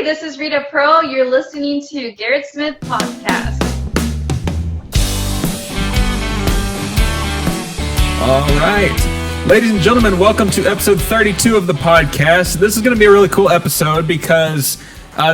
Hi, this is Rita Pearl. You're listening to Garrett Smith Podcast. All right. Ladies and gentlemen, welcome to episode 32 of the podcast. This is going to be a really cool episode because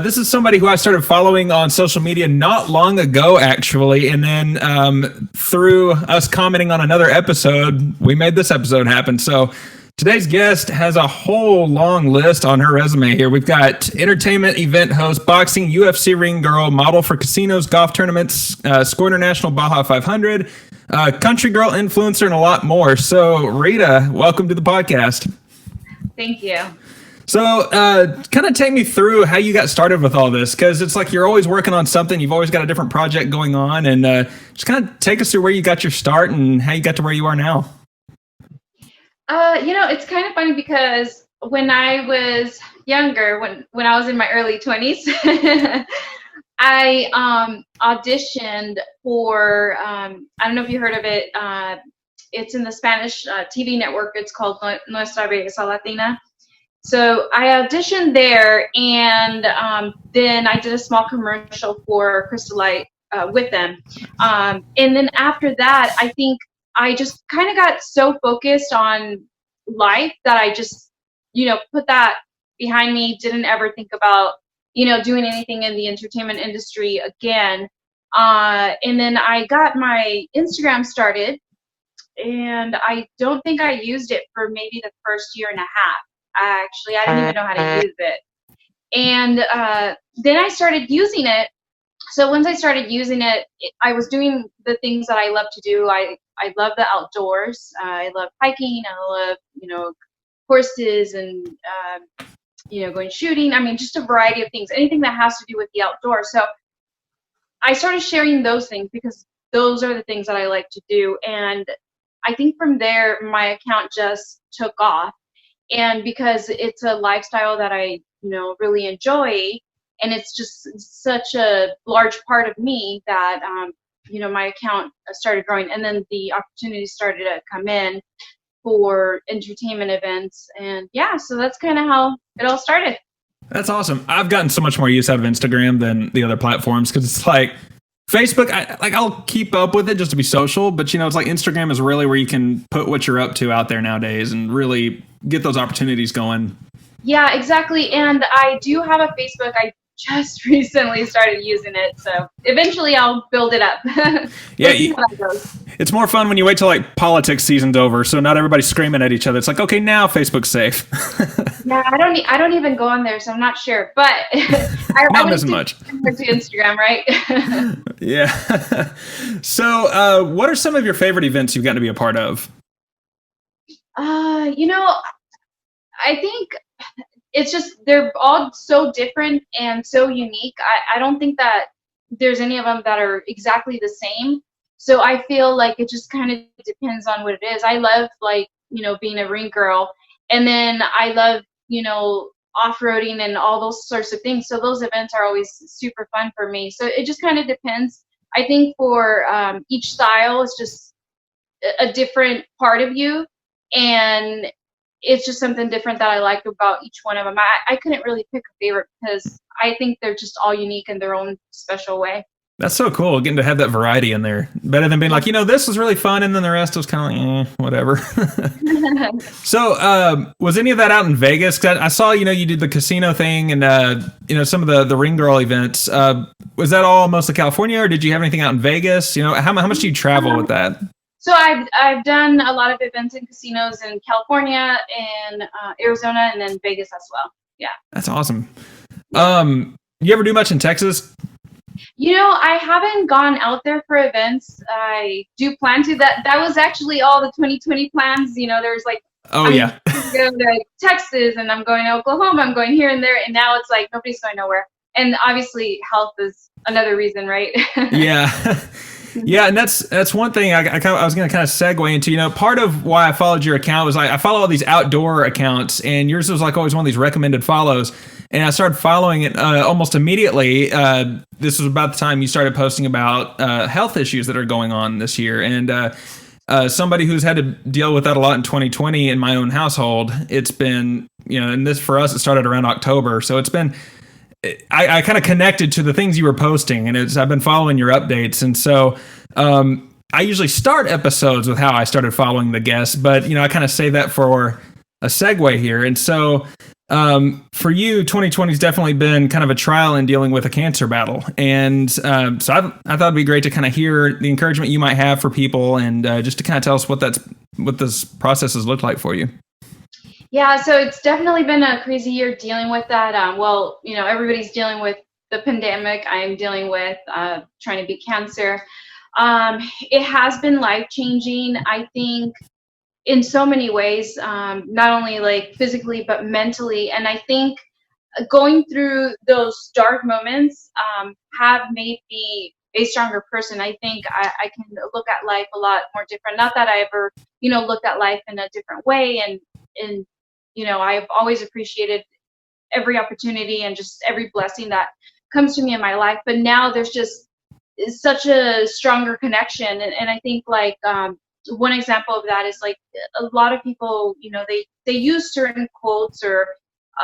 this is somebody who I started following on social media not long ago, actually. And then through us commenting on another episode, we made this episode happen. So today's guest has a whole long list on her resume here. We've got entertainment event host, boxing, UFC ring girl, model for casinos, golf tournaments, score international Baja 500, country girl influencer, and a lot more. So Rita, welcome to the podcast. Thank you. So kind of take me through how you got started with all this, because it's like you're always working on something. You've always got a different project going on, and just kind of take us through where you got your start and how you got to where you are now. It's kind of funny because when I was younger, when I was in my early 20s, I auditioned for, I don't know if you heard of it, it's in the Spanish TV network, it's called Nuestra Belleza Latina. So I auditioned there, and then I did a small commercial for Crystal Light with them. And then after that, I think I just kind of got so focused on life that I just, put that behind me, didn't ever think about, doing anything in the entertainment industry again. And then I got my Instagram started, and I don't think I used it for maybe the first year and a half. I didn't even know how to use it. And then I started using it. So once I started using it, I was doing the things that I love to do. I love the outdoors. I love hiking. I love, horses and, going shooting. I mean, just a variety of things, anything that has to do with the outdoors. So I started sharing those things because those are the things that I like to do. And I think from there, my account just took off. And because it's a lifestyle that I, really enjoy, and it's just such a large part of me that, my account started growing. And then the opportunities started to come in for entertainment events. And yeah, so that's kind of how it all started. That's awesome. I've gotten so much more use out of Instagram than the other platforms, because it's like Facebook, I'll keep up with it just to be social, but it's like Instagram is really where you can put what you're up to out there nowadays and really get those opportunities going. Yeah, exactly. And I do have a Facebook. I just recently started using it, so eventually I'll build it up. Yeah, it's more fun when you wait till politics season's over, so not everybody's screaming at each other. It's like, okay, now Facebook's safe. Yeah, I don't even go on there, so I'm not sure. But not as much. To Instagram, right? Yeah. So, what are some of your favorite events you've gotten to be a part of? I think it's just they're all so different and so unique. I don't think that there's any of them that are exactly the same. So I feel like it just kind of depends on what it is. I love being a ring girl, and then I love off-roading and all those sorts of things. So those events are always super fun for me. So it just kind of depends. I think for each style is just a different part of you, and it's just something different that I like about each one of them. I couldn't really pick a favorite because I think they're just all unique in their own special way. That's so cool, getting to have that variety in there. Better than being like, this was really fun, and then the rest was kind of like, whatever. So, was any of that out in Vegas? 'Cause I saw, you did the casino thing and, some of the ring girl events. Was that all mostly California, or did you have anything out in Vegas? How much do you travel with that? So I've done a lot of events in casinos in California and Arizona, and then Vegas as well. Yeah. That's awesome. You ever do much in Texas? I haven't gone out there for events. I do plan to. That was actually all the 2020 plans. There's I'm going to Texas, and I'm going to Oklahoma. I'm going here and there, and now it's like nobody's going nowhere. And obviously, health is another reason, right? Yeah. Yeah, and that's one thing I was going to kind of segue into. Part of why I followed your account was I follow all these outdoor accounts, and yours was always one of these recommended follows. And I started following it almost immediately. This was about the time you started posting about health issues that are going on this year. And somebody who's had to deal with that a lot in 2020 in my own household, it's been, and this for us, it started around October. So it's been I kind of connected to the things you were posting, and I've been following your updates, and so I usually start episodes with how I started following the guests, but I kind of save that for a segue here. And so for you, 2020 has definitely been kind of a trial in dealing with a cancer battle, and so I thought it'd be great to kind of hear the encouragement you might have for people, and just to kind of tell us what this process has looked like for you. Yeah, so it's definitely been a crazy year dealing with that. Everybody's dealing with the pandemic. I'm dealing with trying to beat cancer. It has been life-changing, I think, in so many ways, not only like physically, but mentally. And I think going through those dark moments have made me a stronger person. I think I can look at life a lot more different. Not that I ever, looked at life in a different way. And I've always appreciated every opportunity and just every blessing that comes to me in my life. But now there's just such a stronger connection. And I think like one example of that is like a lot of people, they use certain quotes or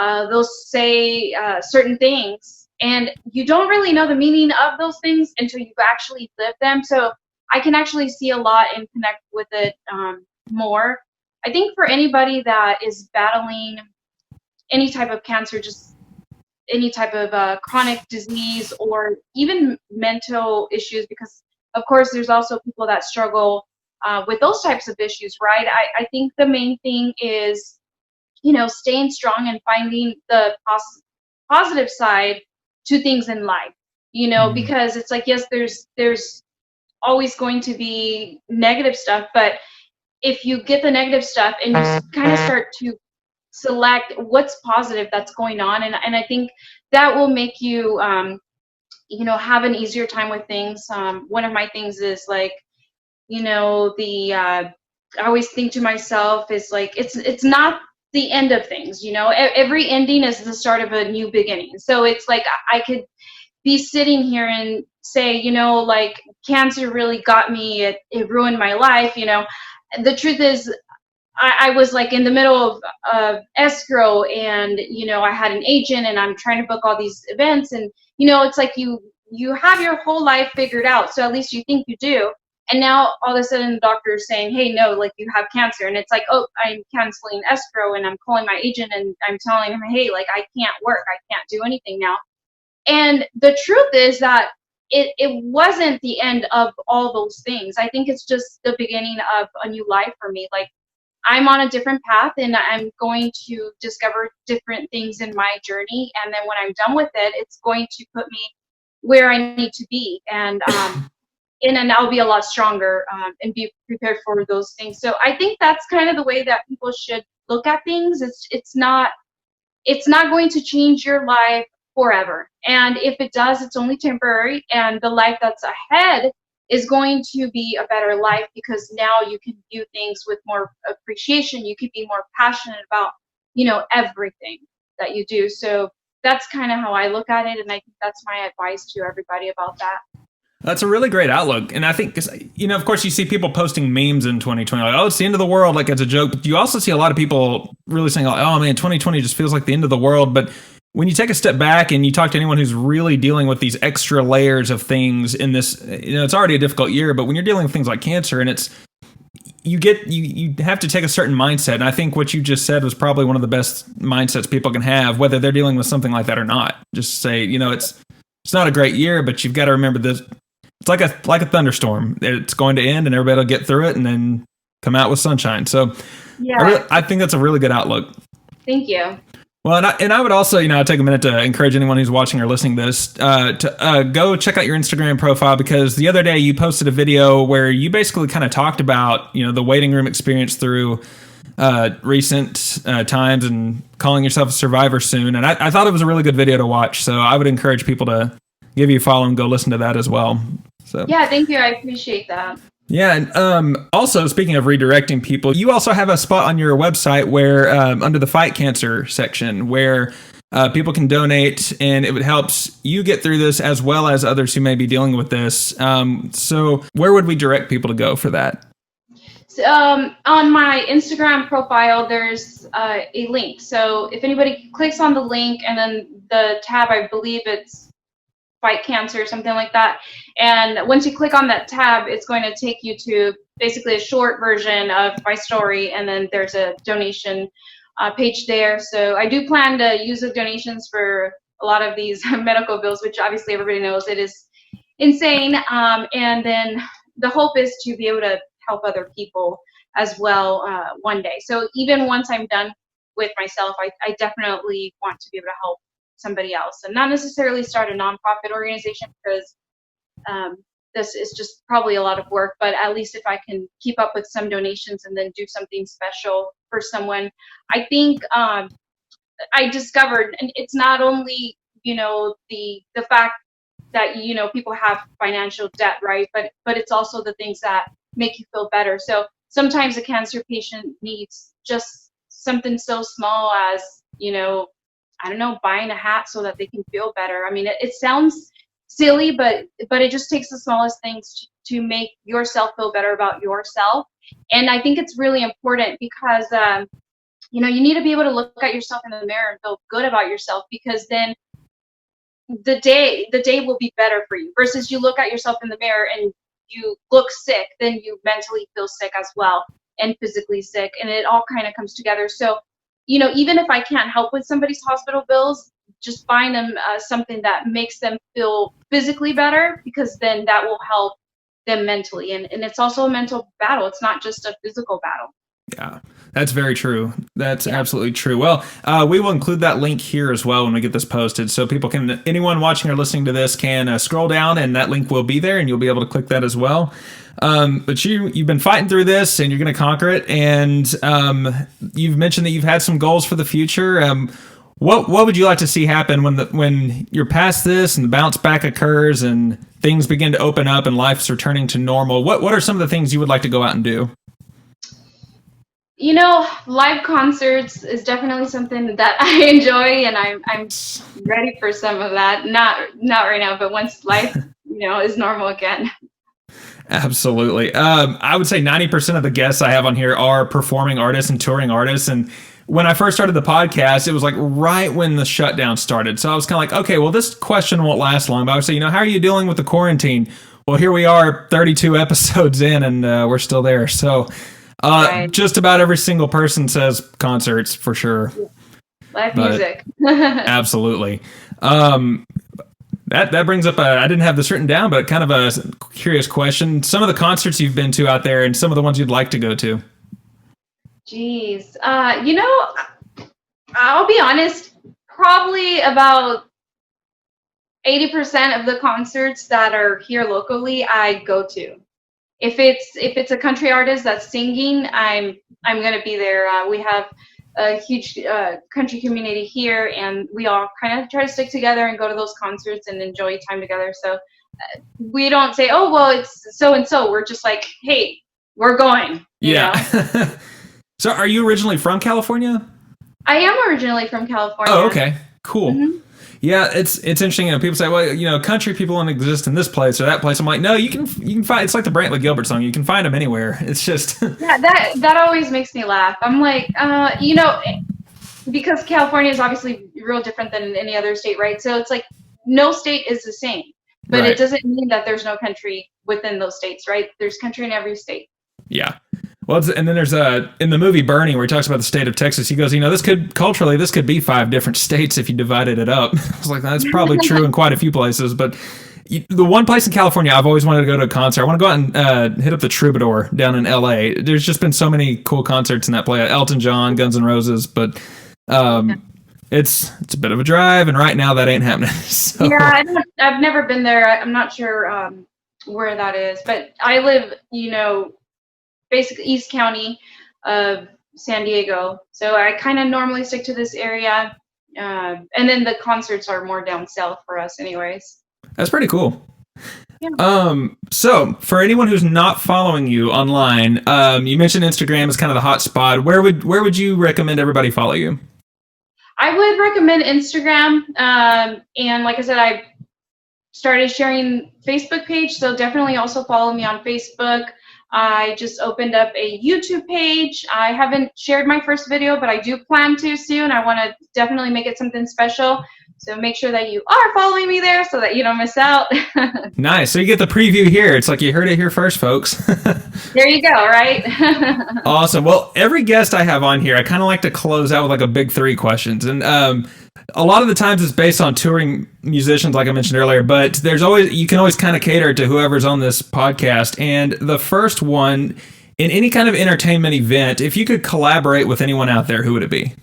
they'll say certain things, and you don't really know the meaning of those things until you actually live them. So I can actually see a lot and connect with it more. I think for anybody that is battling any type of cancer, just any type of chronic disease or even mental issues, because of course there's also people that struggle with those types of issues, right? I think the main thing is, staying strong and finding the positive side to things in life, because it's like, yes, there's always going to be negative stuff, but if you get the negative stuff and you kind of start to select what's positive that's going on, and I think that will make you have an easier time with things. One of my things is like, I always think to myself is like, it's not the end of things, every ending is the start of a new beginning. So it's like I could be sitting here and say, like cancer really got me, it ruined my life. The truth is, I was like in the middle of escrow, and I had an agent, and I'm trying to book all these events, and it's like you have your whole life figured out, so at least you think you do, and now all of a sudden the doctor is saying, hey, no, like you have cancer, and it's like, oh, I'm canceling escrow, and I'm calling my agent, and I'm telling him, hey, like I can't work, I can't do anything now. And the truth is that it wasn't the end of all those things. I think it's just the beginning of a new life for me. Like I'm on a different path, and I'm going to discover different things in my journey. And then when I'm done with it, it's going to put me where I need to be. And then I'll be a lot stronger and be prepared for those things. So I think that's kind of the way that people should look at things. It's not going to change your life forever. And if it does, it's only temporary. And the life that's ahead is going to be a better life, because now you can view things with more appreciation. You can be more passionate about, everything that you do. So that's kind of how I look at it. And I think that's my advice to everybody about that. That's a really great outlook. And I think, of course, you see people posting memes in 2020, like, oh, it's the end of the world, like it's a joke. But you also see a lot of people really saying, like, oh, man, 2020 just feels like the end of the world. But when you take a step back and you talk to anyone who's really dealing with these extra layers of things in this, it's already a difficult year, but when you're dealing with things like cancer, and you have to take a certain mindset. And I think what you just said was probably one of the best mindsets people can have, whether they're dealing with something like that or not. Just say, it's not a great year, but you've got to remember this. It's like a thunderstorm. It's going to end, and everybody will get through it and then come out with sunshine. So yeah, I think that's a really good outlook. Thank you. Well, and I would also, take a minute to encourage anyone who's watching or listening to this to go check out your Instagram profile, because the other day you posted a video where you basically kind of talked about, the waiting room experience through recent times and calling yourself a survivor soon. And I thought it was a really good video to watch. So I would encourage people to give you a follow and go listen to that as well. So yeah, thank you. I appreciate that. Yeah, and also, speaking of redirecting people, you also have a spot on your website where, under the Fight Cancer section, where people can donate, and it helps you get through this as well as others who may be dealing with this. So where would we direct people to go for that? On my Instagram profile, there's a link. So if anybody clicks on the link and then the tab, I believe it's Fight Cancer or something like that. And once you click on that tab, it's going to take you to basically a short version of my story. And then there's a donation page there. So I do plan to use the donations for a lot of these medical bills, which obviously everybody knows it is insane. And then the hope is to be able to help other people as well one day. So even once I'm done with myself, I definitely want to be able to help somebody else, and not necessarily start a nonprofit organization, because this is just probably a lot of work. But at least if I can keep up with some donations and then do something special for someone, I think I discovered, and it's not only the fact that people have financial debt, right? But it's also the things that make you feel better. So sometimes a cancer patient needs just something so small as I don't know, buying a hat so that they can feel better. I mean, it sounds silly, but it just takes the smallest things to make yourself feel better about yourself. And I think it's really important because, you need to be able to look at yourself in the mirror and feel good about yourself, because then the day will be better for you, versus you look at yourself in the mirror and you look sick, then you mentally feel sick as well, and physically sick, and it all kind of comes together. So even if I can't help with somebody's hospital bills, just buying them something that makes them feel physically better, because then that will help them mentally. And it's also a mental battle. It's not just a physical battle. Yeah, that's very true. That's absolutely true. Well, we will include that link here as well when we get this posted, so anyone watching or listening to this can scroll down, and that link will be there, and you'll be able to click that as well. But you've been fighting through this, and you're going to conquer it. And you've mentioned that you've had some goals for the future. What would you like to see happen when you're past this and the bounce back occurs and things begin to open up and life's returning to normal? What are some of the things you would like to go out and do? Live concerts is definitely something that I enjoy, and I'm ready for some of that. Not right now, but once life, is normal again. Absolutely. I would say 90% of the guests I have on here are performing artists and touring artists. And when I first started the podcast, it was like right when the shutdown started. So I was kind of like, okay, well, this question won't last long. But I would say, how are you dealing with the quarantine? Well, here we are 32 episodes in, and we're still there. So right. Just about every single person says concerts for sure. Live music. Absolutely. That brings up I didn't have this written down, but kind of a curious question. Some of the concerts you've been to out there and some of the ones you'd like to go to. Jeez. I'll be honest, probably about 80% of the concerts that are here locally, I go to. If it's a country artist that's singing, I'm going to be there. We have a huge country community here, and we all kind of try to stick together and go to those concerts and enjoy time together. So we don't say, oh, well, it's so and so. We're just like, hey, we're going. Yeah. So are you originally from California? I am originally from California. Oh, okay. Cool. Mm-hmm. Yeah, it's interesting. People say, well, country people don't exist in this place or that place. I'm like, no, you can find. It's like the Brantley Gilbert song. You can find them anywhere. It's just yeah, that always makes me laugh. I'm like, because California is obviously real different than any other state, right? So it's like no state is the same, but It doesn't mean that there's no country within those states, right? There's country in every state. Yeah. Well, and then there's in the movie Bernie, where he talks about the state of Texas, he goes, this could be 5 different states if you divided it up. I was like, that's probably true in quite a few places. But the one place in California I've always wanted to go to a concert, I want to go out and hit up the Troubadour down in LA. There's just been so many cool concerts in that place. Elton John, Guns N' Roses, but it's a bit of a drive, and right now that ain't happening. So. Yeah, I've never been there. I'm not sure where that is, but I live, basically East County of San Diego. So I kind of normally stick to this area. And then the concerts are more down south for us anyways. That's pretty cool. Yeah. So for anyone who's not following you online, you mentioned Instagram is kind of the hot spot. Where would you recommend everybody follow you? I would recommend Instagram. And like I said, I started sharing Facebook page. So definitely also follow me on Facebook. I just opened up a YouTube page. I haven't shared my first video, but I do plan to soon. I want to definitely make it something special. So make sure that you are following me there so that you don't miss out. Nice. So you get the preview here. It's like you heard it here first, folks. There you go, right? Awesome. Well, every guest I have on here, I kind of like to close out with like a big three questions. And a lot of the times it's based on touring musicians, like I mentioned earlier, but you can always kind of cater to whoever's on this podcast. And the first one, in any kind of entertainment event, if you could collaborate with anyone out there, who would it be?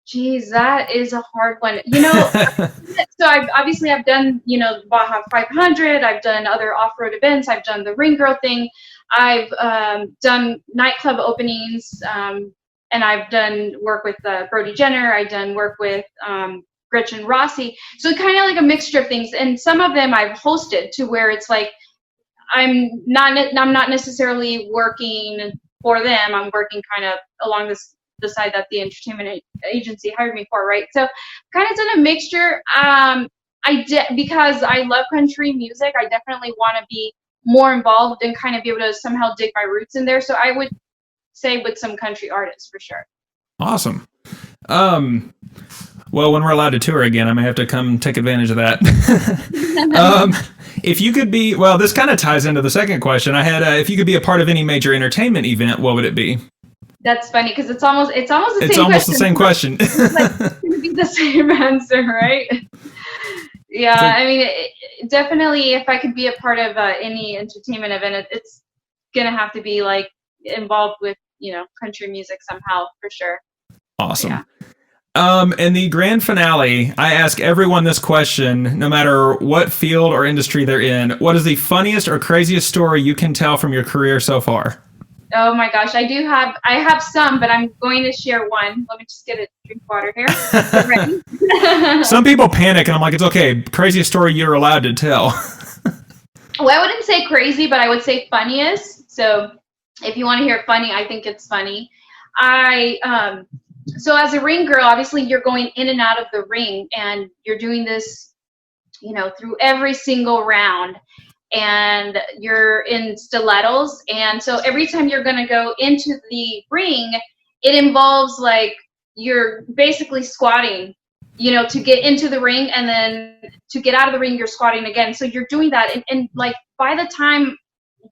Geez, that is a hard one. You know, so I've done, Baja 500. I've done other off-road events. I've done the Ring Girl thing. I've done nightclub openings, and I've done work with Brody Jenner. I've done work with Gretchen Rossi. So kind of like a mixture of things. And some of them I've hosted to where it's like I'm not necessarily working for them. I'm working kind of along the side that the entertainment agency hired me for, right? So kind of done a mixture. Because I love country music, I definitely want to be more involved and kind of be able to somehow dig my roots in there. So I would say with some country artists for sure. Awesome. Well, when we're allowed to tour again, I may have to come take advantage of that. If you could be, well, this kind of ties into the second question I had. If you could be a part of any major entertainment event, what would it be? That's funny because it's almost the same question. It's almost the same question. It's going to be the same answer, right? Yeah, I mean, definitely if I could be a part of any entertainment event, it's going to have to be like involved with, country music somehow for sure. Awesome. Yeah. In the grand finale, I ask everyone this question, no matter what field or industry they're in. What is the funniest or craziest story you can tell from your career so far? Oh my gosh, I have some, but I'm going to share one. Let me just get a drink of water here. Get ready. Some people panic, and I'm like, it's okay. Craziest story you're allowed to tell. Well, I wouldn't say crazy, but I would say funniest. So if you want to hear funny, I think it's funny. So as a ring girl, obviously you're going in and out of the ring, and you're doing this, through every single round. And you're in stilettos, and so every time you're going to go into the ring, it involves like you're basically squatting, to get into the ring, and then to get out of the ring you're squatting again. So you're doing that, and like by the time,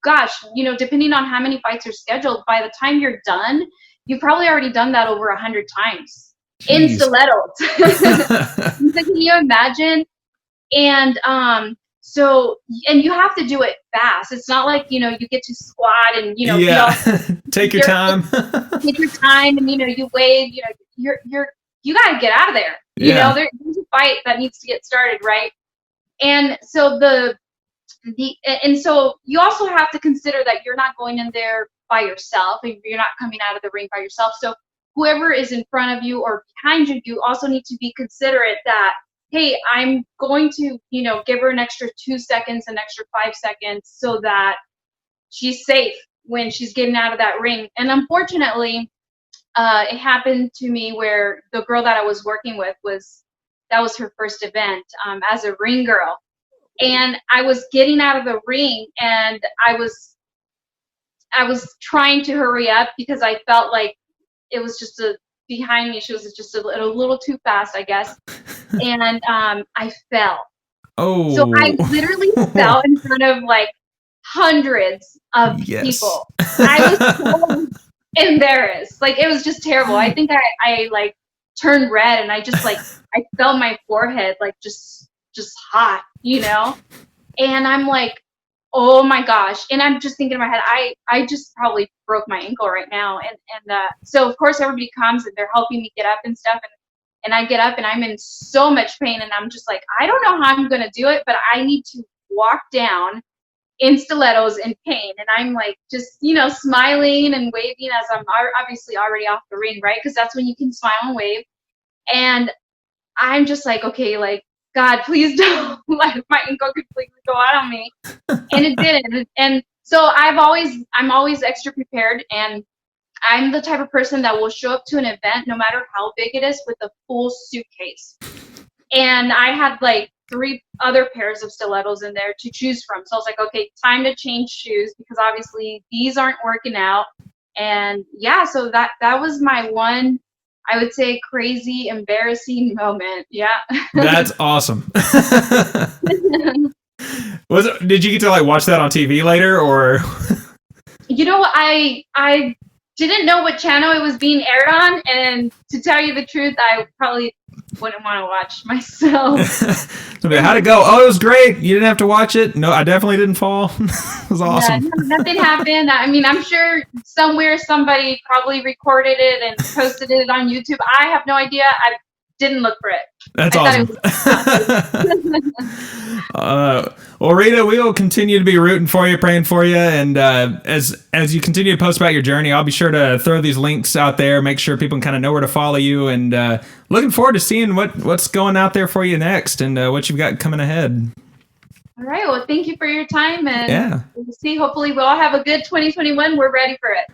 gosh, depending on how many fights are scheduled, by the time you're done, you've probably already done that over 100 times. Jeez. In stilettos. So can you imagine? And so, and you have to do it fast. It's not like, you get to squat and, yeah. Take your time. Take your time and, you wave, you got to get out of there. Yeah. There's a fight that needs to get started, right? And so and so you also have to consider that you're not going in there by yourself, and you're not coming out of the ring by yourself. So whoever is in front of you or behind you, you also need to be considerate that, hey, I'm going to, give her an extra 2 seconds, an extra 5 seconds so that she's safe when she's getting out of that ring. And unfortunately, it happened to me where the girl that I was working with that was her first event as a ring girl. And I was getting out of the ring, and I was trying to hurry up because I felt like it was just behind me. She was just a little too fast, I guess. And I fell. Oh. So I literally fell in front of like hundreds of people. I was so embarrassed. Like, it was just terrible. I think I like turned red, and I just like I felt my forehead like just hot, And I'm like, oh my gosh. And I'm just thinking in my head, I just probably broke my ankle right now. And so of course everybody comes and they're helping me get up and stuff. And I get up and I'm in so much pain, and I'm just like, I don't know how I'm going to do it, but I need to walk down in stilettos in pain. And I'm like, just, smiling and waving as I'm obviously already off the ring, right? Because that's when you can smile and wave. And I'm just like, okay, like, God, please don't let my ankle completely go out on me. And it didn't. And so I'm always extra prepared, and I'm the type of person that will show up to an event, no matter how big it is, with a full suitcase. And I had like 3 other pairs of stilettos in there to choose from. So I was like, okay, time to change shoes because obviously these aren't working out. And yeah, so that was my one, I would say, crazy, embarrassing moment. Yeah. That's awesome. Did you get to like watch that on TV later, or? You know, I didn't know what channel it was being aired on, and to tell you the truth, I probably wouldn't want to watch myself. How'd it go? Oh, it was great. You didn't have to watch it? No, I definitely didn't fall. It was awesome. Yeah, nothing happened. I mean, I'm sure somewhere somebody probably recorded it and posted it on YouTube. I have no idea. I didn't look for it. That's awesome. Well, Rita, we will continue to be rooting for you, praying for you, and as you continue to post about your journey, I'll be sure to throw these links out there, make sure people can kind of know where to follow you, and looking forward to seeing what's going out there for you next and what you've got coming ahead. All right. Well, thank you for your time, and yeah, we'll see. Hopefully, we'll all have a good 2021. We're ready for it.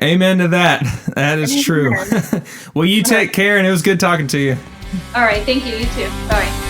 Amen to that. That is true. Well, you take care, and it was good talking to you. All right. Thank you. You too. Bye.